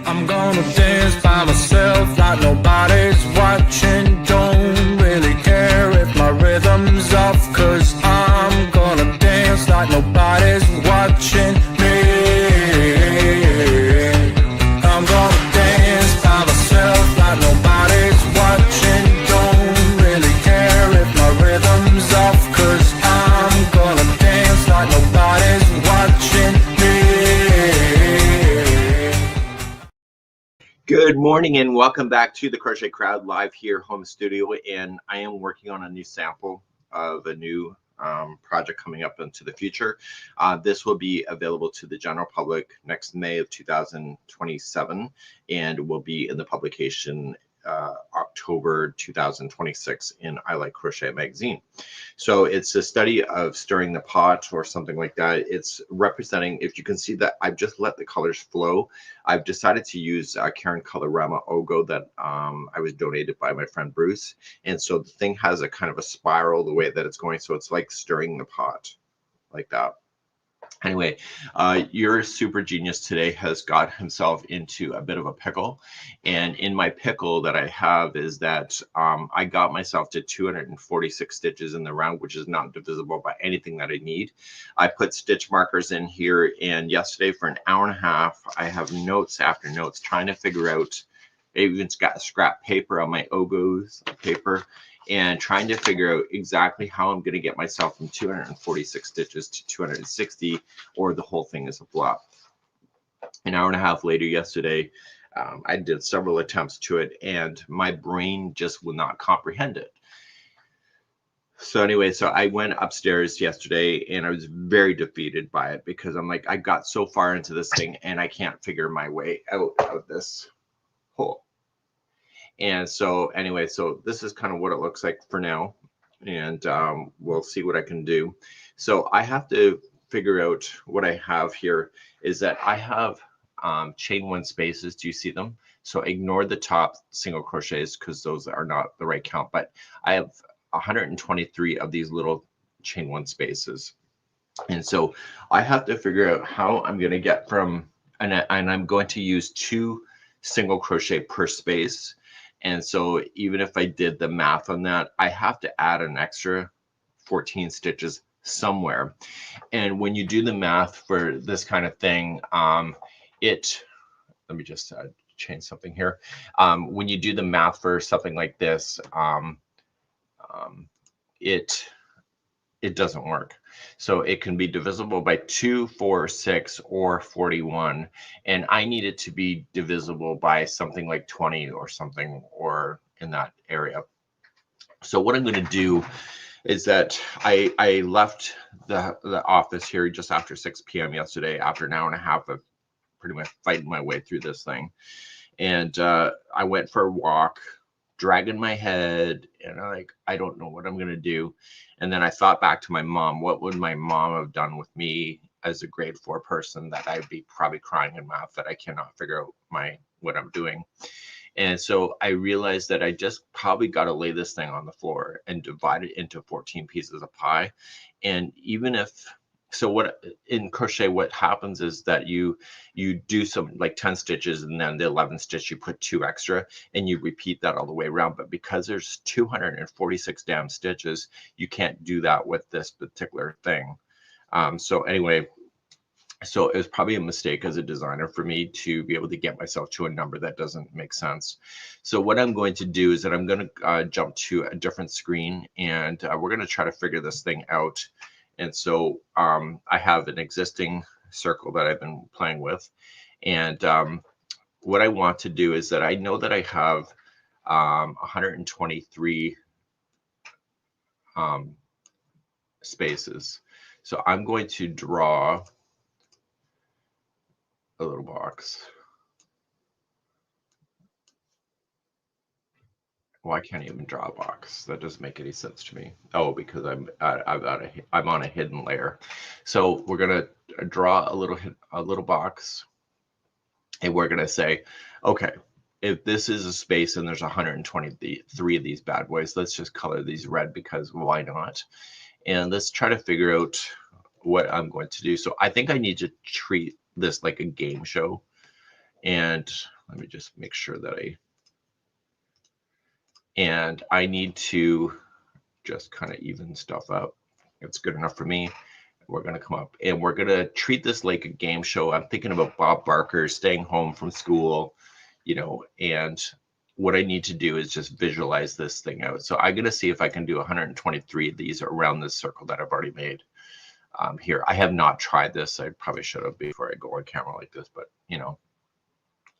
I'm gonna dance by myself like nobody's watching. Don't really care if my rhythm's off, 'cause I'm gonna dance like nobody's watching me. I'm gonna dance by myself like nobody's watching. Don't really care if my rhythm's off, 'cause I'm gonna dance like nobody's watching me. Good morning and welcome back to the Crochet Crowd live here home studio, and I am working on a new sample of a new project coming up into the future. This will be available to the general public next May of 2027 and will be in the publication October 2026 in I Like Crochet magazine. So it's a study of stirring the pot or something like that. It's representing, if you can see that I've just let the colors flow. I've decided to use Karen Colorama Ogo that I was donated by my friend Bruce. And so the thing has a kind of a spiral the way that it's going. So it's like stirring the pot like that. Anyway, your super genius today has got himself into a bit of a pickle. And in my pickle that I have is that I got myself to 246 stitches in the round, which is not divisible by anything that I need. I put stitch markers in here, and yesterday for an hour and a half, I have notes after notes trying to figure out, I even got scrap paper on my Ogos paper, and trying to figure out exactly how I'm going to get myself from 246 stitches to 260, or the whole thing is a flop. An hour and a half later yesterday, I did several attempts to it, and my brain just would not comprehend it. So anyway, so I went upstairs yesterday and I was very defeated by it, because I'm like, I got so far into this thing and I can't figure my way out of this hole. And so anyway, so this is kind of what it looks like for now, and we'll see what I can do. So I have to figure out what I have here is that I have chain one spaces. Do you see them? So ignore the top single crochets because those are not the right count, but I have 123 of these little chain one spaces. And so I have to figure out how I'm going to get from, and I'm going to use 2 single crochet per space. And so even if I did the math on that, I have to add an extra 14 stitches somewhere. And when you do the math for this kind of thing, let me just change something here. When you do the math for something like this, it doesn't work. So it can be divisible by 2, 4, 6, or 41. And I need it to be divisible by something like 20 or something, or in that area. So what I'm going to do is that I left the office here just after 6 p.m. yesterday, after an hour and a half of pretty much fighting my way through this thing. And I went for a walk, dragging my head, and I don't know what I'm going to do. And then I thought back to my mom. What would my mom have done with me as a grade 4 person? That I'd be probably crying in math that I cannot figure out what I'm doing. And so I realized that I just probably got to lay this thing on the floor and divide it into 14 pieces of pie. And even if, so what in crochet, what happens is that you do some like 10 stitches, and then the 11th stitch you put 2 extra, and you repeat that all the way around. But because there's 246 damn stitches, you can't do that with this particular thing. So anyway, so it was probably a mistake as a designer for me to be able to get myself to a number that doesn't make sense. So what I'm going to do is that I'm going to jump to a different screen, and we're going to try to figure this thing out. And so I have an existing circle that I've been playing with. And what I want to do is that I know that I have 123 spaces. So I'm going to draw a little box. Well, I can't even draw a box. That doesn't make any sense to me. Oh, because I'm on a hidden layer. So we're gonna draw a little box, and we're gonna say, okay, if this is a space and there's 123 of these bad boys, let's just color these red, because why not? And let's try to figure out what I'm going to do. So I think I need to treat this like a game show. And let me just make sure that and I need to just kind of even stuff up. It's good enough for me. We're going to come up and we're going to treat this like a game show. I'm thinking about Bob Barker staying home from school, and what I need to do is just visualize this thing out. So I'm going to see if I can do 123 of these around this circle that I've already made here. I have not tried this. I probably should have before I go on camera like this, but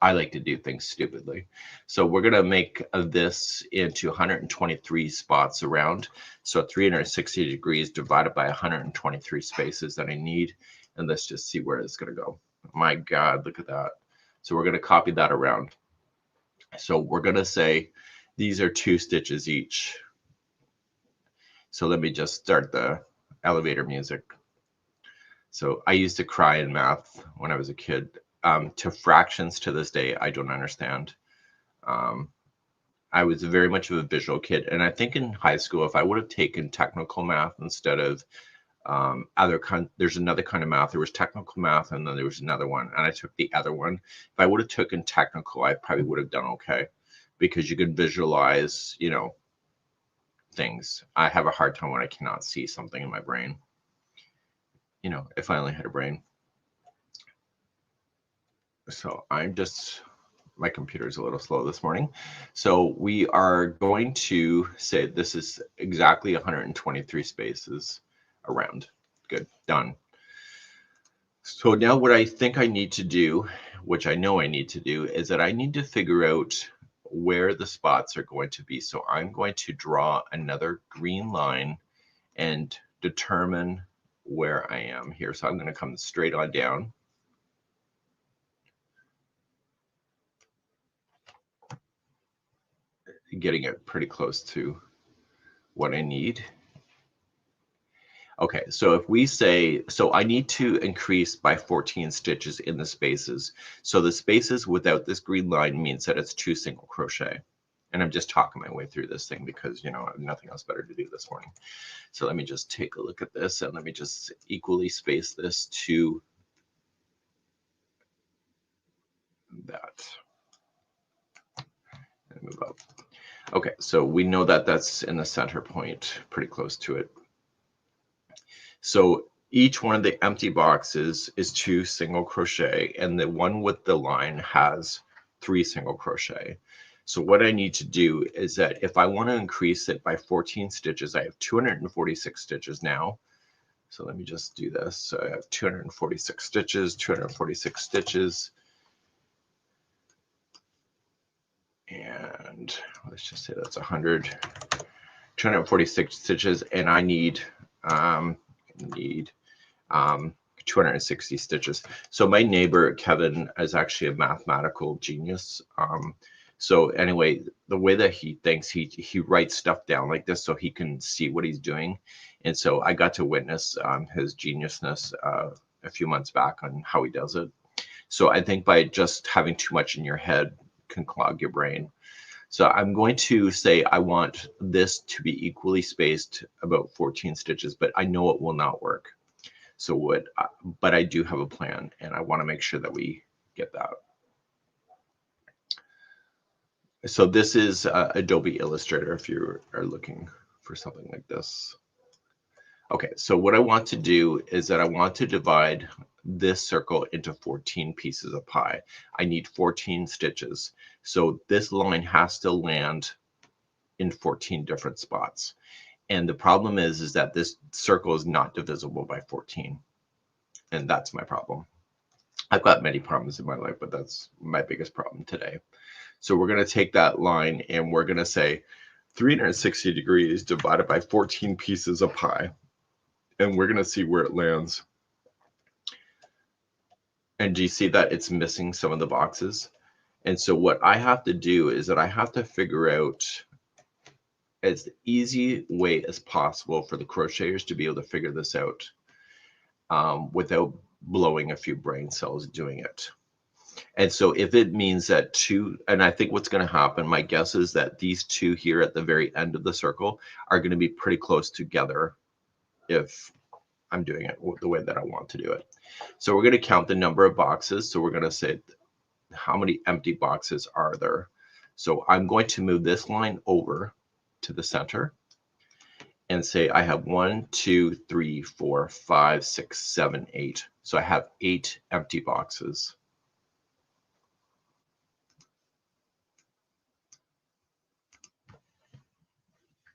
I like to do things stupidly. So we're going to make this into 123 spots around. So 360 degrees divided by 123 spaces that I need. And let's just see where it's going to go. My God, look at that. So we're going to copy that around. So we're going to say these are 2 stitches each. So let me just start the elevator music. So I used to cry in math when I was a kid. To fractions to this day, I don't understand. I was very much of a visual kid. And I think in high school, if I would have taken technical math instead of there's another kind of math. There was technical math and then there was another one. And I took the other one. If I would have taken technical, I probably would have done okay because you can visualize, things. I have a hard time when I cannot see something in my brain. If I only had a brain. So my computer is a little slow this morning. So we are going to say this is exactly 123 spaces around. Good, done. So now what I think I need to do, which I know I need to do, is that I need to figure out where the spots are going to be. So I'm going to draw another green line and determine where I am here. So I'm going to come straight on down. Getting it pretty close to what I need. Okay, so if we say, so I need to increase by 14 stitches in the spaces. So the spaces without this green line means that it's 2 single crochet. And I'm just talking my way through this thing because, I have nothing else better to do this morning. So let me just take a look at this and let me just equally space this to that. And move up. Okay, so we know that that's in the center point, pretty close to it. So each one of the empty boxes is 2 single crochet, and the one with the line has 3 single crochet. So what I need to do is that if I want to increase it by 14 stitches, I have 246 stitches now. So let me just do this. So I have 246 stitches, 246 stitches. And let's just say that's 100, 246 stitches, and I need 260 stitches. So my neighbor Kevin is actually a mathematical genius. So anyway, the way that he thinks, he writes stuff down like this so he can see what he's doing. And so I got to witness his geniusness a few months back on how he does it. So I think by just having too much in your head can clog your brain. So I'm going to say I want this to be equally spaced about 14 stitches, but I know it will not work. So but I do have a plan and I want to make sure that we get that. So this is Adobe Illustrator if you are looking for something like this. Okay, so what I want to do is that I want to divide this circle into 14 pieces of pie. I need 14 stitches. So this line has to land in 14 different spots. And the problem is that this circle is not divisible by 14. And that's my problem. I've got many problems in my life, but that's my biggest problem today. So we're going to take that line and we're going to say 360 degrees divided by 14 pieces of pie. And we're going to see where it lands. And do you see that it's missing some of the boxes? And so what I have to do is that I have to figure out as easy way as possible for the crocheters to be able to figure this out without blowing a few brain cells doing it. And so if it means that 2, and I think what's going to happen, my guess is that these 2 here at the very end of the circle are going to be pretty close together if I'm doing it the way that I want to do it. So we're going to count the number of boxes. So we're going to say how many empty boxes are there? So I'm going to move this line over to the center and say I have 1, 2, 3, 4, 5, 6, 7, 8. So I have 8 empty boxes.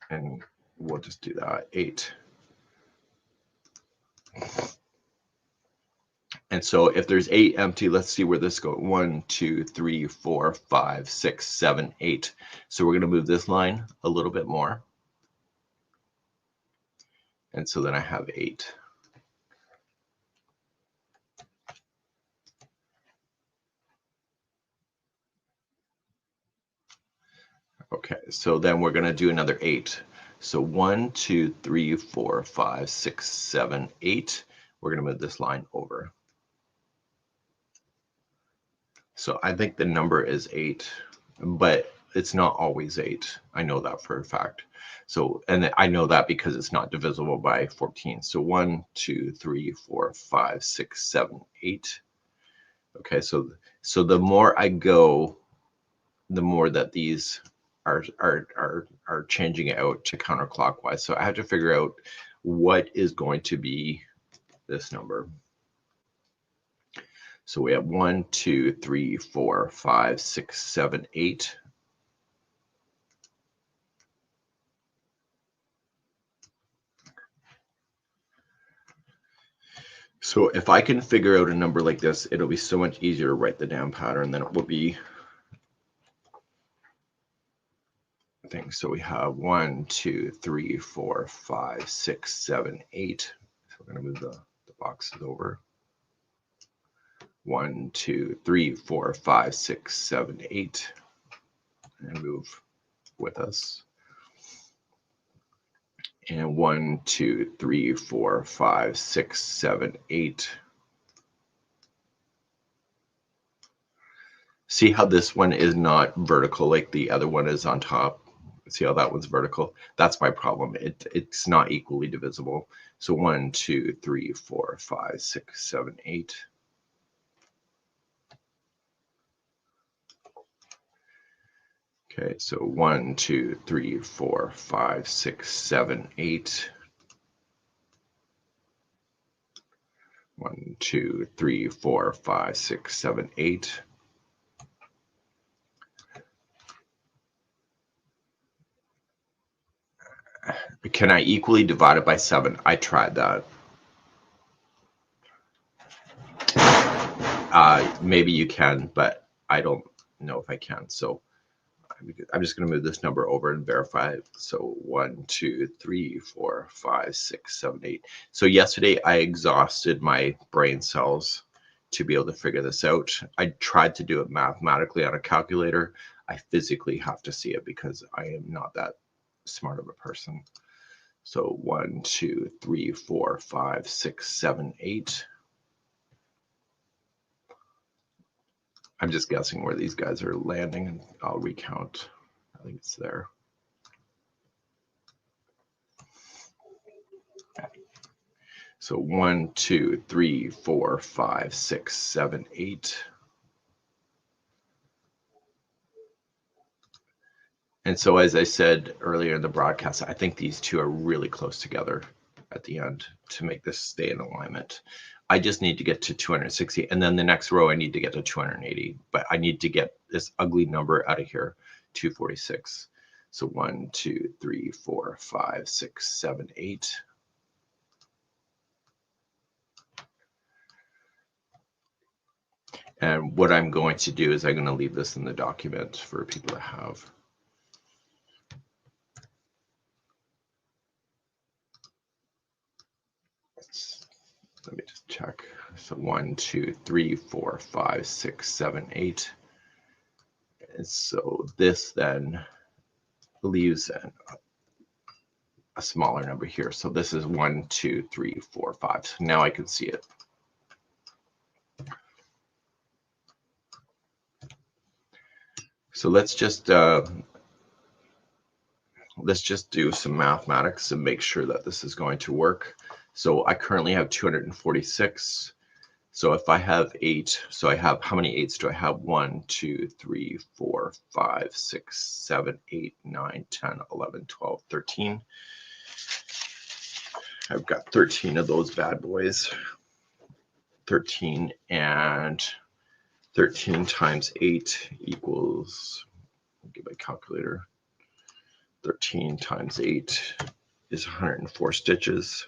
And we'll just do that, 8. And so if there's 8 empty, let's see where this goes. 1, 2, 3, 4, 5, 6, 7, 8. So we're going to move this line a little bit more. And so then I have 8. Okay, so then we're going to do another 8. So 1, 2, 3, 4, 5, 6, 7, 8. We're going to move this line over. So I think the number is 8, but it's not always 8. I know that for a fact. So, and I know that because it's not divisible by 14. So 1, 2, 3, 4, 5, 6, 7, 8. Okay, so the more I go, the more that these are changing out to counterclockwise. So I have to figure out what is going to be this number. So we have 1, 2, 3, 4, 5, 6, 7, 8. So if I can figure out a number like this, it'll be so much easier to write the damn pattern than it will be. Things. So we have 1, 2, 3, 4, 5, 6, 7, 8. So we're going to move the boxes over. 1, 2, 3, 4, 5, 6, 7, 8. And move with us. And 1, 2, 3, 4, 5, 6, 7, 8. See how this one is not vertical like the other one is on top? See how that one's vertical? That's my problem. It's not equally divisible. So 1, 2, 3, 4, 5, 6, 7, 8. Okay, so 1, 2, 3, 4, 5, 6, 7, 8. 1, 2, 3, 4, 5, 6, 7, 8. Can I equally divide it by 7? I tried that. Maybe you can, but I don't know if I can. So I'm just going to move this number over and verify it. So 1, 2, 3, 4, 5, 6, 7, 8. So yesterday I exhausted my brain cells to be able to figure this out. I tried to do it mathematically on a calculator. I physically have to see it because I am not that smart of a person. So 1, 2, 3, 4, 5, 6, 7, 8. I'm just guessing where these guys are landing, and I'll recount. I think it's there. So 1, 2, 3, 4, 5, 6, 7, 8. And so, as I said earlier in the broadcast, I think these two are really close together at the end to make this stay in alignment. I just need to get to 260, and then the next row I need to get to 280, but I need to get this ugly number out of here, 246. So 1, 2, 3, 4, 5, 6, 7, 8. And what I'm going to do is I'm going to leave this in the document for people to have. Let me just check. So 1, 2, 3, 4, 5, 6, 7, 8. And so this then leaves a smaller number here. So this is 1, 2, 3, 4, 5. So now I can see it. So let's just do some mathematics and make sure that this is going to work. So I currently have 246. So if I have 8, so I have, how many 8s do I have? 1, 2, 3, 4, 5, 6, 7, 8, 9, 10, 11, 12, 13. I've got 13 of those bad boys. 13, and 13 times 8 equals, I'll get my calculator. 13 times 8 is 104 stitches.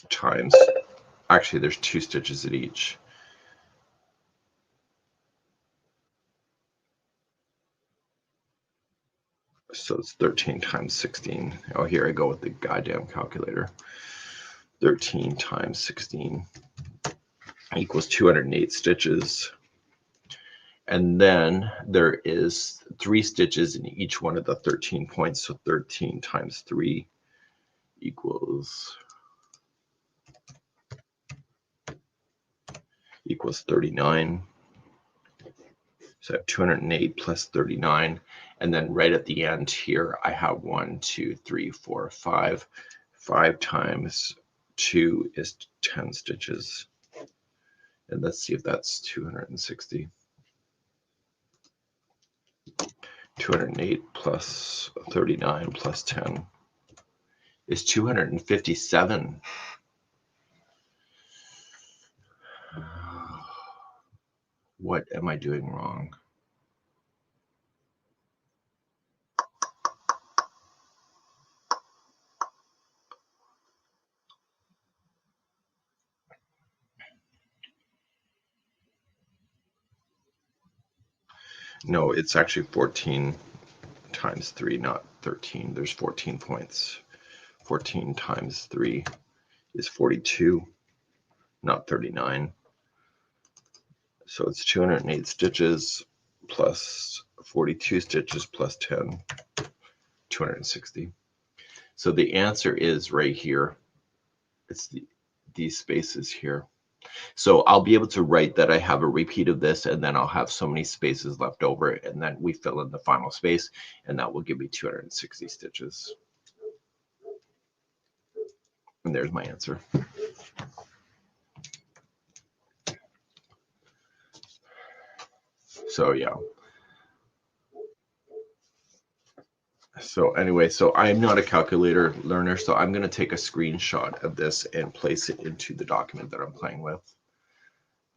Times, actually there's 2 stitches at each. So it's 13 times 16. Oh, here I go with the goddamn calculator. 13 times 16 equals 208 stitches. And then there is 3 stitches in each one of the 13 points. So 13 times 3 equals 39. So I have 208 plus 39. And then right at the end here, I have 1, 2, 3, 4, 5. 5 times 2 is 10 stitches. And let's see if that's 260. 208 plus 39 plus 10 is 257. What am I doing wrong? No, it's actually 14 times 3, not 13. There's 14 points. 14 times 3 is 42, not 39. So it's 208 stitches plus 42 stitches plus 10, 260. So the answer is right here. It's these spaces here. So I'll be able to write that I have a repeat of this, and then I'll have so many spaces left over, and then we fill in the final space, and that will give me 260 stitches. And there's my answer. So yeah. So anyway, so I'm not a calculator learner, so I'm going to take a screenshot of this and place it into the document that I'm playing with.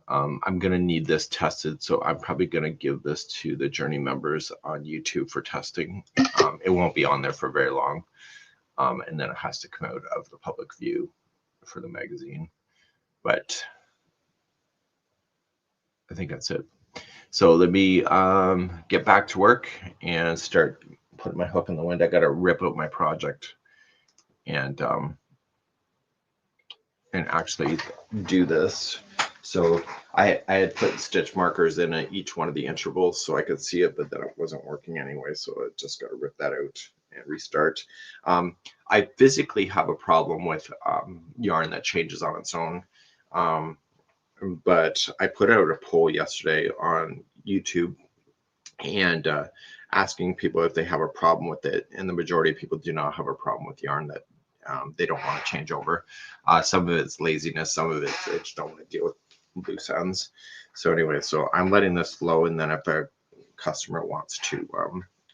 I'm going to need this tested, so I'm probably going to give this to the Journey members on YouTube for testing. It won't be on there for very long, and then it has to come out of the public view for the magazine. But I think that's it. So let me get back to work and start putting my hook in the wind. I got to rip out my project and actually do this. So I had put stitch markers in each one of the intervals so I could see it, but then it wasn't working anyway. So I just got to rip that out and restart. I physically have a problem with yarn that changes on its own. But I put out a poll yesterday on YouTube and asking people if they have a problem with it. And the majority of people do not have a problem with yarn that they don't want to change over. Some of it's laziness, some of it they just don't want to deal with loose ends. So anyway, so I'm letting this flow, and then if a customer wants to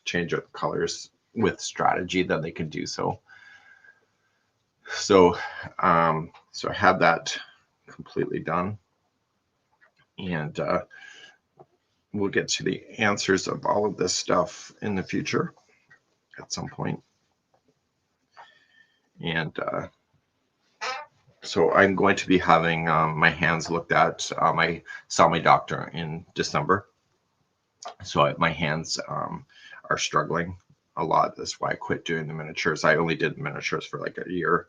change out the colors with strategy, then they can do so. So so I have that completely done, and we'll get to the answers of all of this stuff in the future at some point. And so I'm going to be having my hands looked at. I saw my doctor in December. So my hands are struggling a lot. That's why I quit doing the miniatures. I only did miniatures for like a year.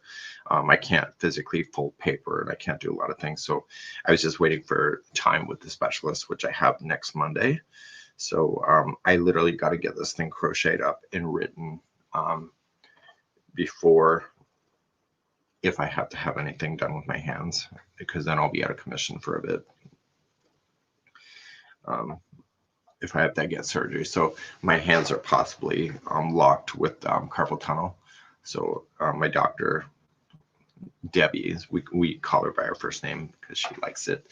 I can't physically fold paper, and I can't do a lot of things. So I was just waiting for time with the specialist, which I have next Monday. So I literally got to get this thing crocheted up and written before, if I have to have anything done with my hands, because then I'll be out of commission for a bit. If I have to get surgery. So my hands are possibly locked with carpal tunnel. So my doctor Debbie. We call her by her first name because she likes it.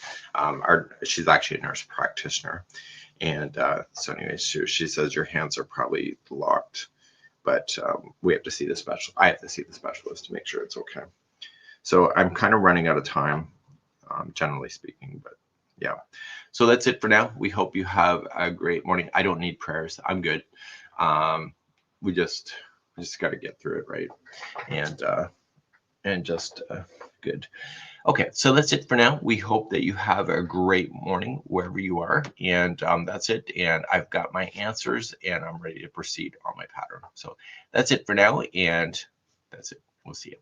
She's actually a nurse practitioner. And so anyway, she says your hands are probably locked, but we have to see the specialist. I have to see the specialist to make sure it's okay. So I'm kind of running out of time, generally speaking, but yeah. So that's it for now. We hope you have a great morning. I don't need prayers. I'm good. We just got to get through it, right? And just good. Okay, so that's it for now. We hope that you have a great morning wherever you are. And that's it. And I've got my answers and I'm ready to proceed on my pattern. So that's it for now. And that's it. We'll see you.